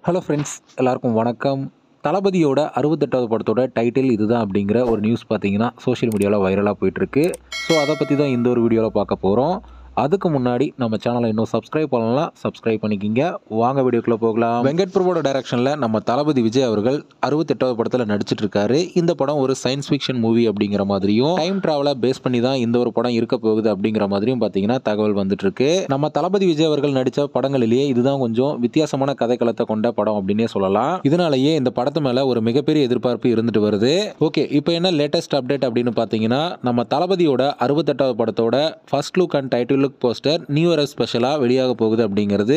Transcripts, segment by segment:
Hello friends, எல்லாருக்கும் வணக்கம். தளபதியோட 68வது படத்தோட டைட்டில் இதுதான் அப்படிங்கிற ஒரு நியூஸ் பார்த்தீங்கன்னா சோஷியல் மீடியாவில் வைரலாக போயிட்டுருக்கு. ஸோ அதை பற்றி தான் இந்த ஒரு வீடியோவில் பார்க்க போகிறோம். அதுக்கு முன்னாடி நம்ம சேனலை இன்னும் சப்ஸ்கிரைப் பண்ணலாம், சப்ஸ்கிரைப் பண்ணிக்கிங்க. வாங்க வீடியோக்குள்ளே போகலாம். வெங்கட் பிரபுவோட டைரக்ஷனில் நம்ம தளபதி விஜய் அவர்கள் 68வது படத்தில் நடிச்சிட்டு இருக்காரு. இந்த படம் ஒரு சயின்ஸ் ஃபிக்ஷன் மூவி அப்படிங்கிற மாதிரியும் டைம் டிராவலை பேஸ் பண்ணி தான் இந்த ஒரு படம் இருக்க போகுது அப்படிங்கிற மாதிரியும் பார்த்தீங்கன்னா தகவல் வந்துட்டு இருக்கு. நம்ம தளபதி விஜய் அவர்கள் நடித்த படங்களிலேயே இதுதான் கொஞ்சம் வித்தியாசமான கதைக்களத்தை கொண்ட படம் அப்படின்னே சொல்லலாம். இதனாலேயே இந்த படத்து மேலே ஒரு மிகப்பெரிய எதிர்பார்ப்பு இருந்துட்டு வருது. ஓகே, இப்போ என்ன லேட்டஸ்ட் அப்டேட் அப்படின்னு பார்த்தீங்கன்னா, நம்ம தளபதியோட 68வது படத்தோட first look and title look poster new year ஸ்பெஷலாக வெளியாக போகுது அப்படிங்கிறது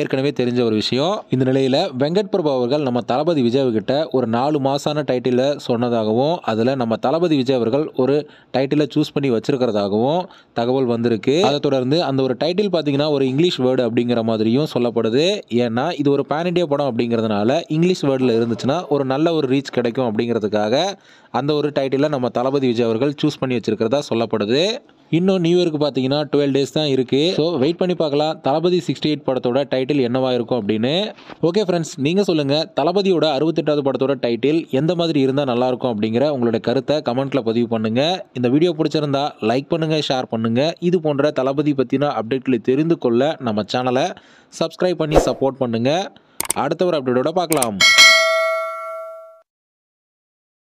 ஏற்கனவே தெரிஞ்ச ஒரு விஷயம். இந்த நிலையில் வெங்கட் பிரபு அவர்கள் நம்ம தளபதி விஜய் கிட்ட ஒரு 4 மாசான டைட்டிலை சொன்னதாகவும் அதில் நம்ம தளபதி விஜய் அவர்கள் ஒரு டைட்டிலை சூஸ் பண்ணி வச்சிருக்கிறதாகவும் தகவல் வந்திருக்கு. அதை தொடர்ந்து அந்த ஒரு டைட்டில் பார்த்தீங்கன்னா ஒரு இங்கிலீஷ் வேர்டு அப்படிங்கிற மாதிரியும் சொல்லப்படுது. ஏன்னா இது ஒரு பேன் இண்டியா படம் அப்படிங்கிறதுனால இங்கிலீஷ் வேர்டில் இருந்துச்சுன்னா ஒரு நல்ல ஒரு ரீச் கிடைக்கும் அப்படிங்கிறதுக்காக அந்த ஒரு டைட்டிலை நம்ம தளபதி விஜய் அவர்கள் சூஸ் பண்ணி வச்சிருக்கிறதா சொல்லப்படுது. இன்னும் நியூ இயருக்கு பார்த்தீங்கன்னா 12 டேஸ் தான் இருக்குது. ஸோ வெயிட் பண்ணி பார்க்கலாம் தளபதி 68 படத்தோட டைட்டில் என்னவா இருக்கும் அப்படின்னு. ஓகே ஃப்ரெண்ட்ஸ், நீங்கள் சொல்லுங்கள், தளபதியோட 68வது படத்தோட டைட்டில் எந்த மாதிரி இருந்தால் நல்லாயிருக்கும் அப்படிங்கிற உங்களோட கருத்தை கமெண்ட்டில் பதிவு பண்ணுங்கள். இந்த வீடியோ பிடிச்சிருந்தா லைக் பண்ணுங்கள், ஷேர் பண்ணுங்கள். இது போன்ற தளபதி பற்றின அப்டேட்களை தெரிந்து கொள்ள நம்ம சேனலை சப்ஸ்கிரைப் பண்ணி சப்போர்ட் பண்ணுங்கள். அடுத்த ஒரு அப்டேட்டோட பார்க்கலாம்.